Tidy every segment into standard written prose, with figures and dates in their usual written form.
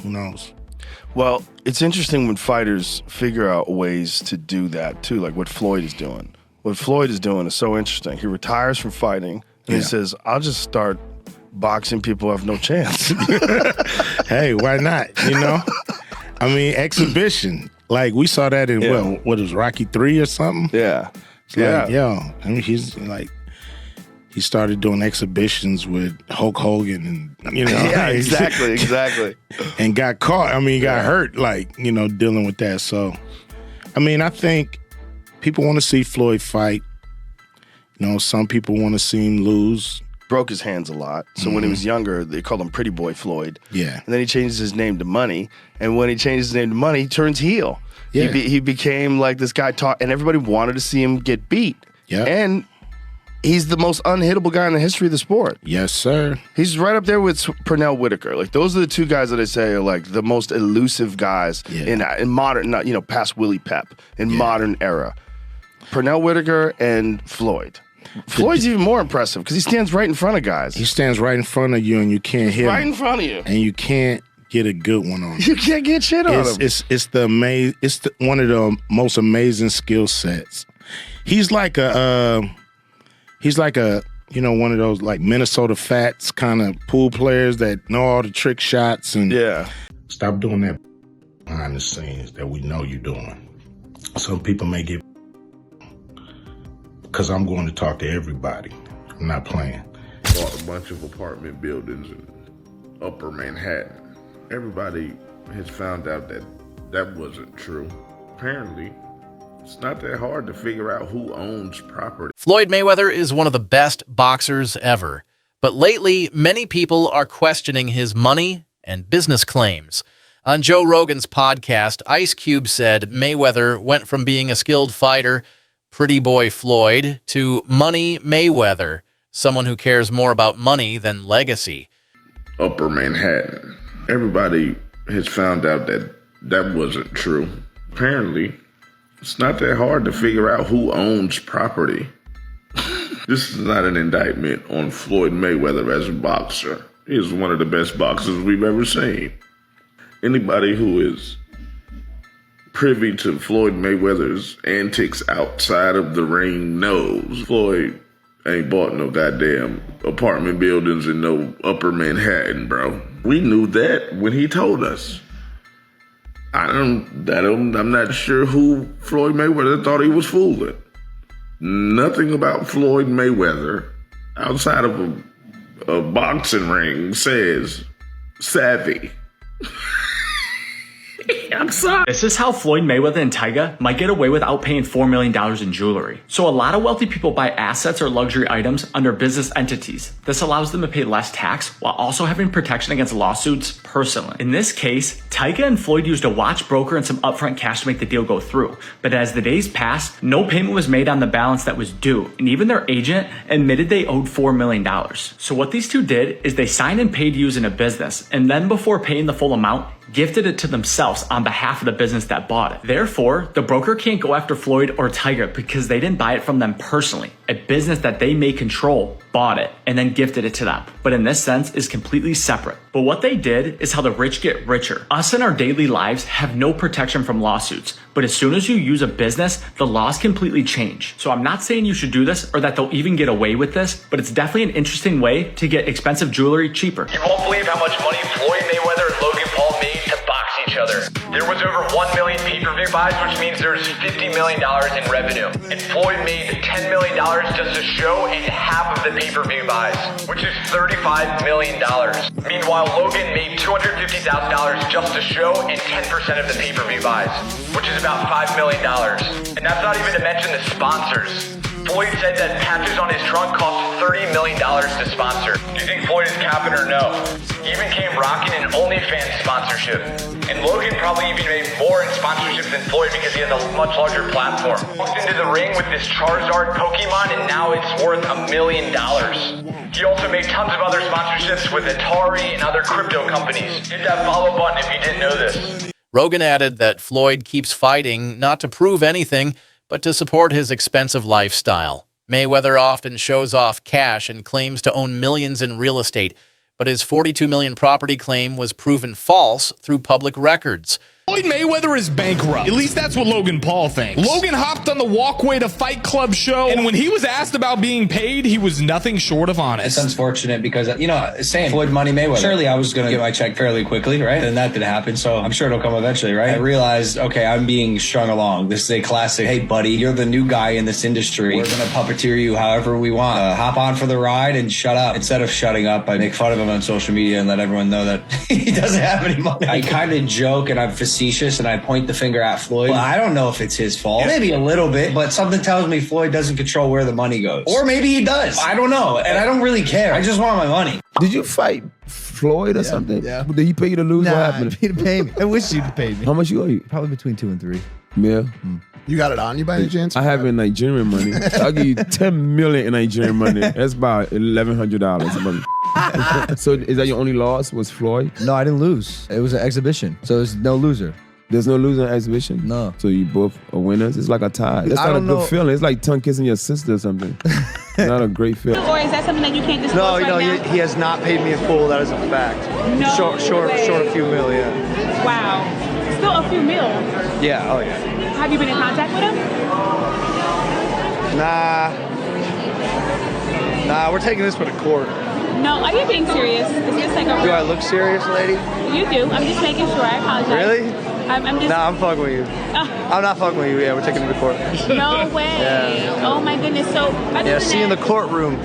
Who knows? Well, it's interesting when fighters figure out ways to do that too, like what Floyd is doing. What Floyd is doing is so interesting. He retires from fighting and he says, I'll just start boxing people who have no chance. Hey, why not? You know? I mean, exhibition. Like, we saw that in, what was Rocky 3 or something? Yeah. Like, I mean, he's like, he started doing exhibitions with Hulk Hogan and, you know. Yeah, exactly. And got caught. I mean, he got hurt, like, you know, dealing with that. So, I mean, I think people want to see Floyd fight. You know, some people want to see him lose. Broke his hands a lot. So when he was younger, they called him Pretty Boy Floyd. Yeah. And then he changes his name to Money. And when he changes his name to Money, he turns heel. Yeah. He became like this guy, and everybody wanted to see him get beat. Yeah. And he's the most unhittable guy in the history of the sport. Yes, sir. He's right up there with Pernell Whitaker. Like, those are the two guys that I say are like the most elusive guys in modern, not, you know, past Willie Pep, in modern era. Pernell Whitaker and Floyd. Floyd's even more impressive because he stands right in front of guys. He stands right in front of you and you can't hit him. Right in front of you. And you can't get a good one on him. You can't get shit on him. It's one of the most amazing skill sets. He's like a you know, one of those like Minnesota Fats kind of pool players that know all the trick shots and stop doing that behind the scenes that we know you're doing. Some people may get because I'm going to talk to everybody. I'm not playing. Bought a bunch of apartment buildings in Upper Manhattan. Everybody has found out that that wasn't true. Apparently, it's not that hard to figure out who owns property. Floyd Mayweather is one of the best boxers ever. But lately, many people are questioning his money and business claims. On Joe Rogan's podcast, Ice Cube said Mayweather went from being a skilled fighter, Pretty Boy Floyd, to Money Mayweather, someone who cares more about money than legacy. Upper Manhattan. Everybody has found out that that wasn't true. Apparently, it's not that hard to figure out who owns property. This is not an indictment on Floyd Mayweather as a boxer. He is one of the best boxers we've ever seen. Anybody who is privy to Floyd Mayweather's antics outside of the ring knows Floyd ain't bought no goddamn apartment buildings in no Upper Manhattan, bro. We knew that when he told us. I'm not sure who Floyd Mayweather thought he was fooling. Nothing about Floyd Mayweather outside of a boxing ring says savvy. I'm sorry. This is how Floyd Mayweather and Tyga might get away without paying $4 million in jewelry. So a lot of wealthy people buy assets or luxury items under business entities. This allows them to pay less tax while also having protection against lawsuits personally. In this case, Tyga and Floyd used a watch broker and some upfront cash to make the deal go through. But as the days passed, no payment was made on the balance that was due, and even their agent admitted they owed $4 million. So what these two did is they signed and paid using a business, and then before paying the full amount, gifted it to themselves on behalf of the business that bought it. Therefore, the broker can't go after Floyd or Tyga because they didn't buy it from them personally. A business that they may control bought it and then gifted it to them, but in this sense is completely separate. But what they did is how the rich get richer. Us in our daily lives have no protection from lawsuits, but as soon as you use a business, the laws completely change. So I'm not saying you should do this or that they'll even get away with this, but it's definitely an interesting way to get expensive jewelry cheaper. You won't believe how much money Floyd Mayweather and Logan Paul made to box each other. There was over 1 million pay-per-view buys, which means there's $50 million in revenue. And Floyd made $10 million just a show and half of the pay-per-view buys, which is $35 million. Meanwhile, Logan made $250,000 just a show and 10% of the pay-per-view buys, which is about $5 million. And that's not even to mention the sponsors. Floyd said that patches on his trunk cost $30 million to sponsor. Do you think Floyd is capping or no? He even came rocking an OnlyFans sponsorship. And Logan probably even made more in sponsorships than Floyd because he has a much larger platform. Walked into the ring with this Charizard Pokemon and now it's worth $1 million. He also made tons of other sponsorships with Atari and other crypto companies. Hit that follow button if you didn't know this. Rogan added that Floyd keeps fighting not to prove anything, but to support his expensive lifestyle. Mayweather often shows off cash and claims to own millions in real estate, but his $42 million property claim was proven false through public records. Floyd Mayweather is bankrupt. At least that's what Logan Paul thinks. Logan hopped on the walkway to Fight Club show, and when he was asked about being paid, he was nothing short of honest. It's unfortunate because, saying Floyd Money Mayweather, surely I was going to get my check fairly quickly, right? And that didn't happen, so I'm sure it'll come eventually, right? I realized, okay, I'm being strung along. This is a classic, hey, buddy, you're the new guy in this industry. We're going to puppeteer you however we want. Hop on for the ride and shut up. Instead of shutting up, I make fun of him on social media and let everyone know that he doesn't have any money. I kind of joke and I'm facetious and I point the finger at Floyd. Well, I don't know if it's his fault. Maybe a little bit, but something tells me Floyd doesn't control where the money goes. Or maybe he does. I don't know. And I don't really care. I just want my money. Did you fight Floyd or something? Yeah. Did he pay you to lose? Nah, what happened? he didn't pay me. I wish you'd pay me. How much you owe you? Probably between 2 and 3. Yeah. You got it on you by any chance? I have in Nigerian money. I'll give you 10 million in Nigerian money. That's about $1,100. So is that your only loss was Floyd? No, I didn't lose. It was an exhibition. So there's no loser. There's no loser in exhibition? No. So you both are winners? It's like a tie. That's not a good feeling. It's like tongue kissing your sister or something. Not a great feeling. Or is that something that you can't disclose right now? He has not paid me in full. That is a fact. No short a few mil, yeah. Wow. Still a few mil. Yeah, oh yeah. Have you been in contact with him? Nah, we're taking this one to court. No, are you being serious? Is this like a... Do I look serious, lady? You do. I'm just making sure. I apologize. Really? I'm just... Nah, I'm fucking with you. I'm not fucking with you. Yeah, we're taking him to court. No way. Yeah. Oh my goodness. So... See you in the courtroom.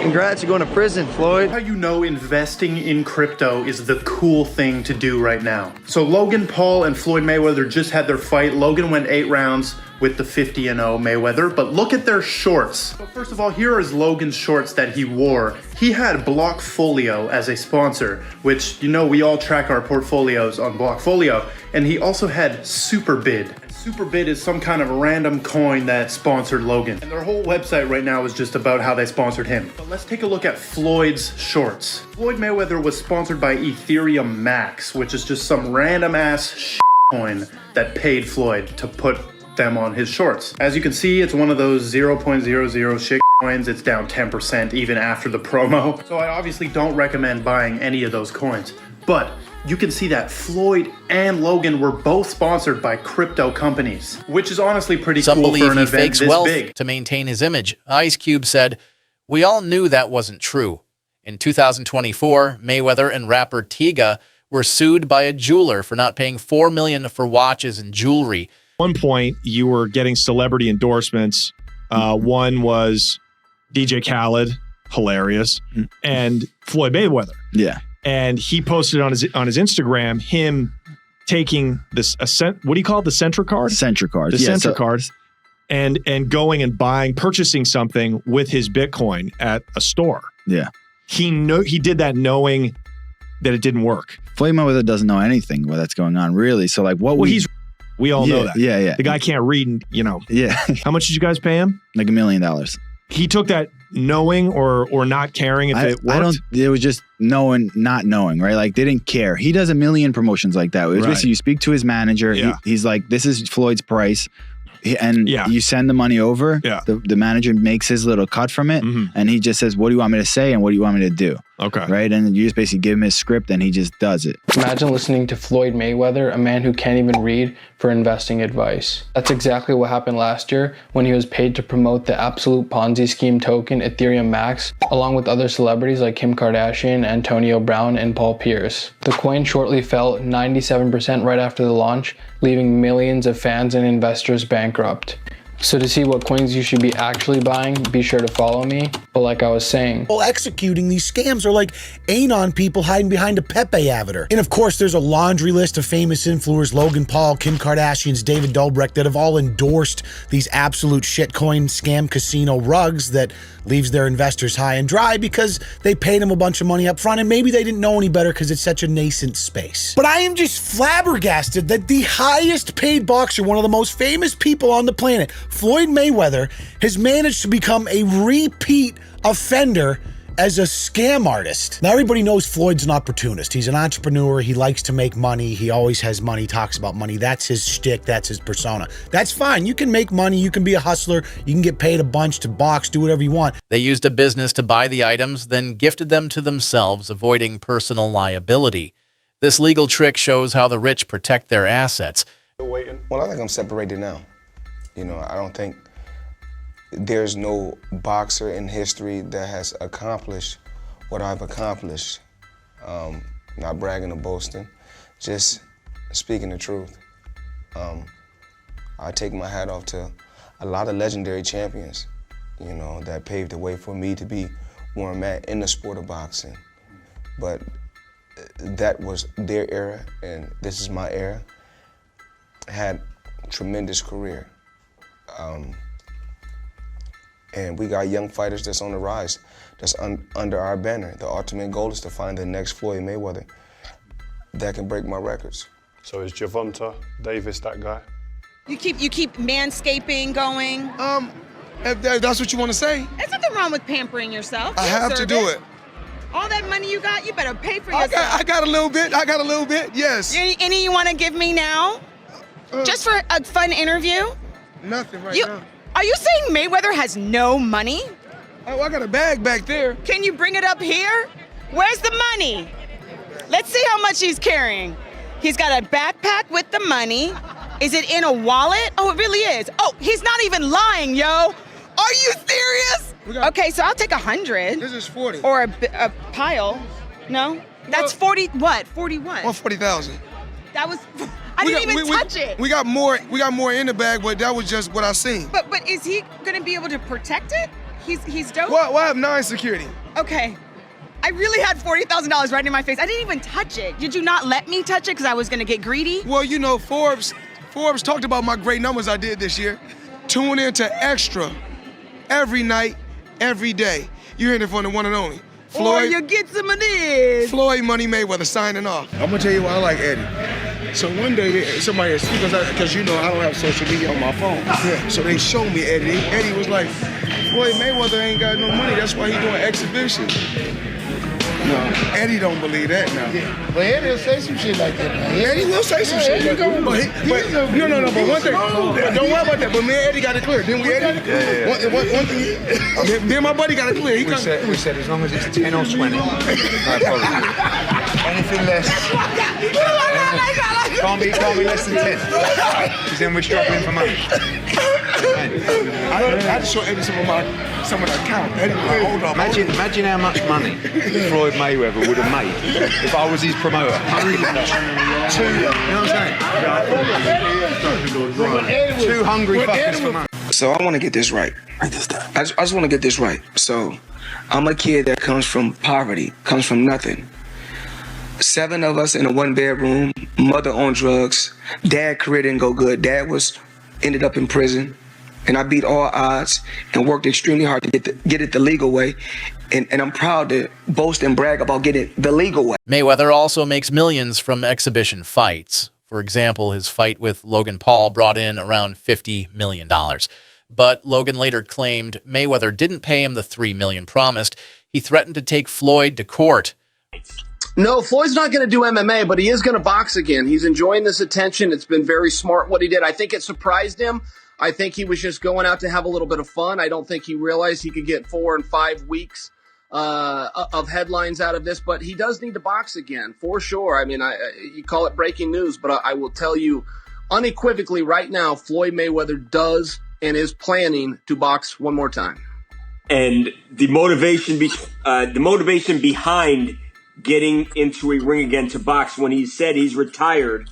Congrats, you're going to prison, Floyd. How you know investing in crypto is the cool thing to do right now. So Logan Paul and Floyd Mayweather just had their fight. Logan went 8 rounds with the 50-0 Mayweather, but look at their shorts. So first of all, here is Logan's shorts that he wore. He had Blockfolio as a sponsor, which, we all track our portfolios on Blockfolio, and he also had Superbid. Superbid is some kind of random coin that sponsored Logan. And their whole website right now is just about how they sponsored him. But let's take a look at Floyd's shorts. Floyd Mayweather was sponsored by Ethereum Max, which is just some random ass coin that paid Floyd to put them on his shorts. As you can see, it's one of those 0.00 shit coins. It's down 10% even after the promo. So I obviously don't recommend buying any of those coins. But you can see that Floyd and Logan were both sponsored by crypto companies, which is honestly pretty Some cool believe for an he event fakes this wealth big. to maintain his image. Ice Cube said, "We all knew that wasn't true. In 2024, Mayweather and rapper Tyga were sued by a jeweler for not paying $4 million for watches and jewelry. At one point, you were getting celebrity endorsements. One was DJ Khaled, hilarious, and Floyd Mayweather. Yeah. And he posted on his Instagram him taking this what do you call it? The Centra card? Centra card. The Centra cards. And going and purchasing something with his Bitcoin at a store. Yeah. He did that knowing that it didn't work. Floyd Mayweather doesn't know anything that's going on, really. So like what we all know that. Yeah, yeah. The guy can't read, Yeah. How much did you guys pay him? Like $1 million. He took that knowing or not caring if it worked? It was just knowing, not knowing, right? Like they didn't care. He does a million promotions like that. It was basically you speak to his manager. Yeah. He's like, this is Floyd's price. And you send the money over. Yeah. The manager makes his little cut from it. And he just says, what do you want me to say? And what do you want me to do? Okay. Right. And you just basically give him his script and he just does it. Imagine listening to Floyd Mayweather, a man who can't even read, for investing advice. That's exactly what happened last year when he was paid to promote the absolute Ponzi scheme token Ethereum Max, along with other celebrities like Kim Kardashian, Antonio Brown, and Paul Pierce. The coin shortly fell 97% right after the launch, leaving millions of fans and investors bankrupt. So to see what coins you should be actually buying, be sure to follow me. But like I was saying, executing these scams are like Anon people hiding behind a Pepe avatar. And of course, there's a laundry list of famous influencers, Logan Paul, Kim Kardashian's David Dobrik, that have all endorsed these absolute shitcoin scam casino rugs that leaves their investors high and dry because they paid them a bunch of money up front and maybe they didn't know any better because it's such a nascent space. But I am just flabbergasted that the highest paid boxer, one of the most famous people on the planet, Floyd Mayweather, has managed to become a repeat offender as a scam artist. Now, everybody knows Floyd's an opportunist. He's an entrepreneur. He likes to make money. He always has money, talks about money. That's his shtick. That's his persona. That's fine. You can make money. You can be a hustler. You can get paid a bunch to box, do whatever you want. They used a business to buy the items, then gifted them to themselves, avoiding personal liability. This legal trick shows how the rich protect their assets. Well, I think I'm separated now. You know, I don't think there's no boxer in history that has accomplished what I've accomplished. Not bragging or boasting, just speaking the truth. I take my hat off to a lot of legendary champions, you know, that paved the way for me to be where I'm at in the sport of boxing. But that was their era, and this is my era. I had a tremendous career. And we got young fighters that's on the rise, that's under our banner. The ultimate goal is to find the next Floyd Mayweather that can break my records. So is Gervonta Davis that guy? You keep manscaping going. If that's what you want to say. There's nothing wrong with pampering yourself. I have to do it. All that money you got, you better pay for yourself. I got a little bit. Yes. Any you want to give me now? Just for a fun interview? Nothing right now. Are you saying Mayweather has no money? Oh, I got a bag back there. Can you bring it up here? Where's the money? Let's see how much he's carrying. He's got a backpack with the money. Is it in a wallet? Oh, it really is. Oh, he's not even lying, yo. Are you serious? Okay, so I'll take 100. This is 40. Or a pile. No? That's 40, what? 40 what? 140,000. That was, I didn't even touch it. We got more in the bag, but that was just what I seen. But is he gonna be able to protect it? He's dope? Well, I have 9 security. Okay. I really had $40,000 right in my face. I didn't even touch it. Did you not let me touch it because I was gonna get greedy? Well, you know, Forbes talked about my great numbers I did this year. Tune in to Extra every night, every day. You're hearing it from the one and only. Floyd, or you get some of this. Floyd Money Mayweather signing off. I'm gonna tell you why I like Eddie. So one day somebody, because you know I don't have social media on my phone. Yeah. So they showed me Eddie. Eddie was like, Floyd Mayweather ain't got no money. That's why he doing exhibitions. No, Eddie don't believe that now. Yeah. But Eddie will say some shit like that. Man. Eddie will say some shit like that. But one thing, don't worry about that. But me and Eddie got it clear. Didn't we, Eddie? Yeah. One thing, me and my buddy got it clear. We said as long as it's 10 or 20, no problem. Anything less. Can't be less than 10. Because then we're struggling for money. I had to show Eddie some of the account. Eddie, hold on. Imagine how much money Floyd Mayweather would have made if I was his promoter. You know what I'm saying? 2 hungry fuckers for money. So I want to get this right. I just want to get this right. So I'm a kid that comes from poverty, comes from nothing. 7 of us in a 1-bedroom, mother on drugs, dad career didn't go good. Dad ended up in prison, and I beat all odds and worked extremely hard to get it the legal way. And I'm proud to boast and brag about getting it the legal way. Mayweather also makes millions from exhibition fights. For example, his fight with Logan Paul brought in around $50 million. But Logan later claimed Mayweather didn't pay him the $3 million promised. He threatened to take Floyd to court. No, Floyd's not going to do MMA, but he is going to box again. He's enjoying this attention. It's been very smart what he did. I think it surprised him. I think he was just going out to have a little bit of fun. I don't think he realized he could get 4 and 5 weeks of headlines out of this, but he does need to box again, for sure. I mean, you call it breaking news, but I will tell you unequivocally right now, Floyd Mayweather does and is planning to box one more time. And the motivation behind getting into a ring again to box when he said he's retired,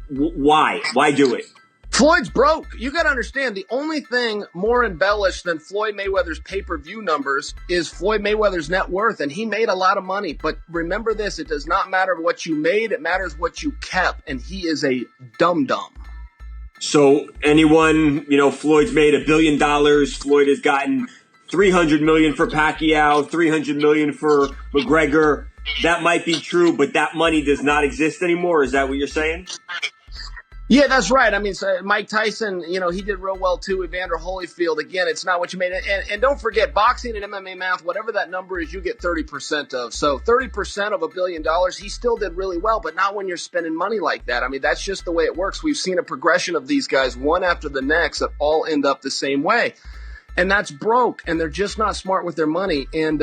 why? Why do it? Floyd's broke. You got to understand, the only thing more embellished than Floyd Mayweather's pay-per-view numbers is Floyd Mayweather's net worth, and he made a lot of money. But remember this, it does not matter what you made, it matters what you kept, and he is a dum-dum. So anyone, Floyd's made $1 billion. Floyd has gotten $300 million for Pacquiao, $300 million for McGregor. That might be true, but that money does not exist anymore. Is that what you're saying? Yeah, that's right. I mean, so Mike Tyson, he did real well too. Evander Holyfield, again, it's not what you made it. And don't forget, boxing and MMA math, whatever that number is, you get 30% of. So 30% of $1 billion, he still did really well, but not when you're spending money like that. I mean, that's just the way it works. We've seen a progression of these guys, one after the next, that all end up the same way. And that's broke, and they're just not smart with their money. And,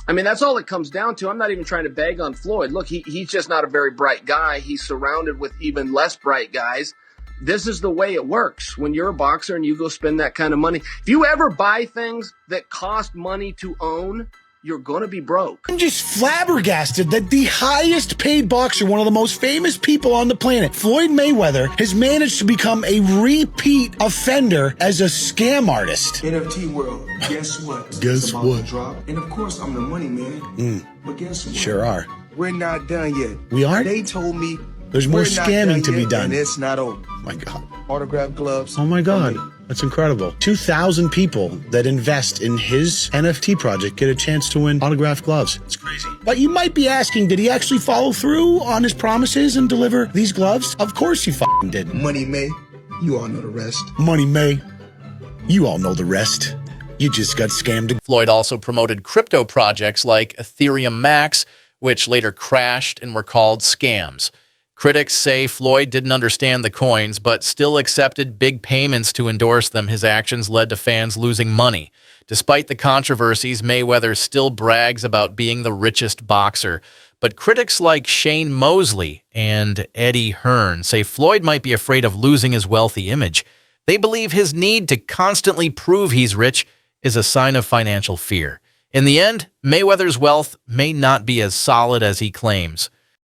I mean, that's all it comes down to. I'm not even trying to bag on Floyd. Look, he's just not a very bright guy. He's surrounded with even less bright guys. This is the way it works when you're a boxer and you go spend that kind of money. If you ever buy things that cost money to own, you're going to be broke. I'm just flabbergasted that the highest paid boxer, one of the most famous people on the planet, Floyd Mayweather, has managed to become a repeat offender as a scam artist. NFT world, guess what? Guess It's about what? to drop. And of course, I'm the money man. But guess what? Sure are. We're not done yet. We aren't? They told me There's more we're not scamming to be yet, done. and it's not over. My God. Autograph gloves. Oh my God. That's incredible. 2,000 people that invest in his NFT project get a chance to win autographed gloves. It's crazy. But you might be asking, did he actually follow through on his promises and deliver these gloves? Of course he fucking didn't. Money May, you all know the rest. Money May, you all know the rest. You just got scammed. Floyd also promoted crypto projects like Ethereum Max, which later crashed and were called scams. Critics say Floyd didn't understand the coins, but still accepted big payments to endorse them. His actions led to fans losing money. Despite the controversies, Mayweather still brags about being the richest boxer. But critics like Shane Mosley and Eddie Hearn say Floyd might be afraid of losing his wealthy image. They believe his need to constantly prove he's rich is a sign of financial fear. In the end, Mayweather's wealth may not be as solid as he claims.